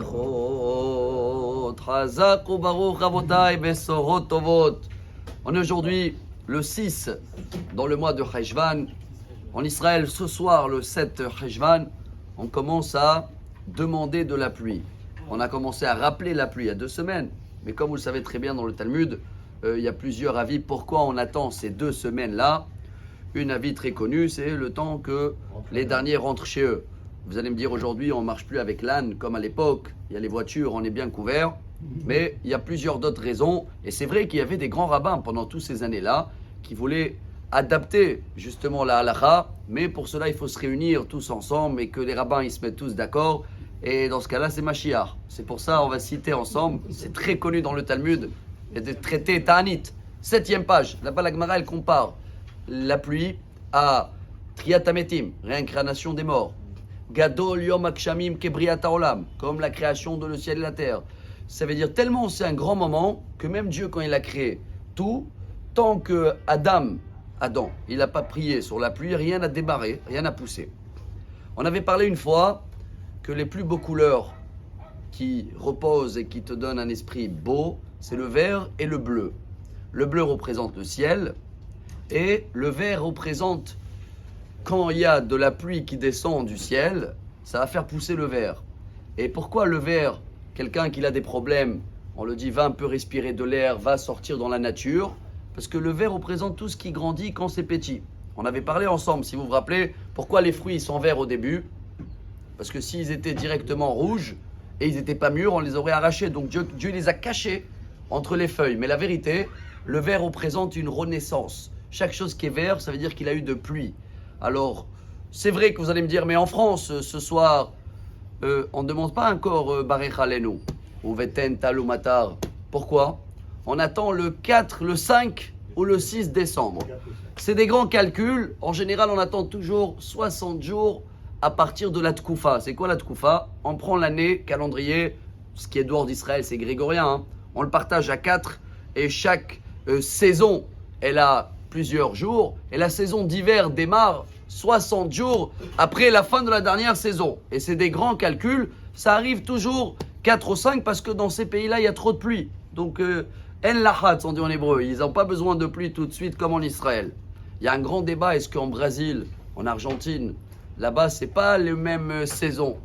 Berachot, Chazak ou Baruch Avotai, Besorot Tovot. On est aujourd'hui le 6 dans le mois de Cheshvan. En Israël, ce soir, le 7 Cheshvan, on commence à demander de la pluie. On a commencé à rappeler la pluie il y a 2 semaines. Mais comme vous le savez très bien dans le Talmud, il y a plusieurs avis. Pourquoi on attend ces 2 semaines-là? Une avis très connu, c'est le temps que les derniers rentrent chez eux. Vous allez me dire aujourd'hui, on ne marche plus avec l'âne comme à l'époque. Il y a les voitures, on est bien couvert. Mais il y a plusieurs d'autres raisons. Et c'est vrai qu'il y avait des grands rabbins pendant toutes ces années-là qui voulaient adapter justement la halakha. Mais pour cela, il faut se réunir tous ensemble et que les rabbins ils se mettent tous d'accord. Et dans ce cas-là, c'est Mashiach. C'est pour ça on va citer ensemble. C'est très connu dans le Talmud. Il y a des traités Ta'anit. 7e page. Là-bas, la Gemara, elle compare la pluie à Triyat HaMetim, réincarnation des morts. Gadol Yom Akshamim Kebriat HaOlam, comme la création de le ciel et la terre. Ça veut dire tellement c'est un grand moment que même Dieu, quand il a créé tout, tant que Adam, il n'a pas prié sur la pluie, rien n'a démarré, rien n'a poussé. On avait parlé une fois que les plus beaux couleurs qui reposent et qui te donnent un esprit beau, c'est le vert et le bleu. Le bleu représente le ciel et le vert représente quand il y a de la pluie qui descend du ciel, ça va faire pousser le vert. Et pourquoi le vert? Quelqu'un qui a des problèmes, on le dit, va un peu respirer de l'air, va sortir dans la nature, parce que le vert représente tout ce qui grandit quand c'est petit. On avait parlé ensemble, si vous vous rappelez, pourquoi les fruits sont verts au début? Parce que s'ils étaient directement rouges et ils n'étaient pas mûrs, on les aurait arrachés. Donc Dieu les a cachés entre les feuilles. Mais la vérité, le vert représente une renaissance. Chaque chose qui est vert, ça veut dire qu'il a eu de pluie. Alors, c'est vrai que vous allez me dire, mais en France, ce soir, on ne demande pas encore Barech Alenu ou Veten Tal ou Matar. Pourquoi? On attend le 4, le 5 ou le 6 décembre. C'est des grands calculs. En général, on attend toujours 60 jours à partir de la Tkoufa. C'est quoi la Tkoufa? On prend l'année, calendrier, ce qui est dehors d'Israël, c'est grégorien. Hein. On le partage à 4 et chaque saison, elle a plusieurs jours. Et la saison d'hiver démarre 60 jours après la fin de la dernière saison. Et c'est des grands calculs. Ça arrive toujours 4 ou 5 parce que dans ces pays-là, il y a trop de pluie. Donc, en lachat, on dit en hébreu. Ils n'ont pas besoin de pluie tout de suite comme en Israël. Il y a un grand débat. Est-ce qu'en Brésil, en Argentine, là-bas, c'est pas les mêmes saisons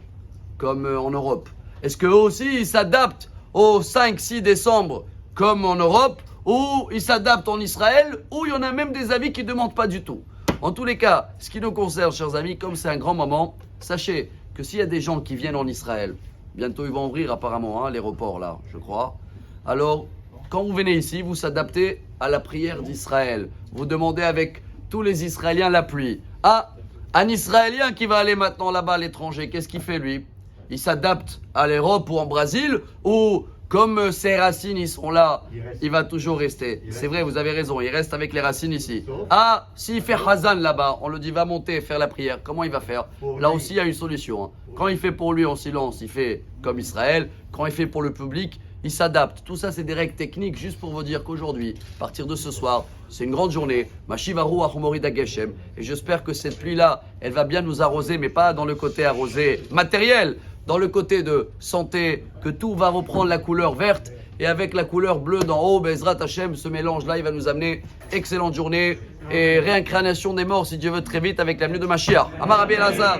comme en Europe? Est-ce qu'eux aussi, ils s'adaptent au 5-6 décembre comme en Europe, ou ils s'adaptent en Israël, ou il y en a même des avis qui ne demandent pas du tout? En tous les cas, ce qui nous concerne, chers amis, comme c'est un grand moment, sachez que s'il y a des gens qui viennent en Israël, bientôt ils vont ouvrir apparemment l'aéroport là, je crois. Alors, quand vous venez ici, vous s'adaptez à la prière d'Israël. Vous demandez avec tous les Israéliens la pluie. Ah, un Israélien qui va aller maintenant là-bas à l'étranger, qu'est-ce qu'il fait lui? Il s'adapte à l'Europe ou en Brésil, ou comme ses racines ils sont là, il va toujours rester. C'est vrai, vous avez raison, il reste avec les racines ici. Ah, s'il fait Hazan là-bas, on le dit va monter faire la prière, comment il va faire? Là aussi il y a une solution. Hein. Quand il fait pour lui en silence, il fait comme Israël. Quand il fait pour le public, il s'adapte. Tout ça c'est des règles techniques juste pour vous dire qu'aujourd'hui, à partir de ce soir, c'est une grande journée. Mashivaru Achumorida Geshem. Et j'espère que cette pluie-là, elle va bien nous arroser, mais pas dans le côté arrosé matériel, dans le côté de santé, que tout va reprendre la couleur verte et avec la couleur bleue d'en haut, Bezrat Hashem, ce mélange-là, il va nous amener excellente journée et réincarnation des morts, si Dieu veut, très vite avec l'avenue de Mashiach. Amar Rabbi Elazar.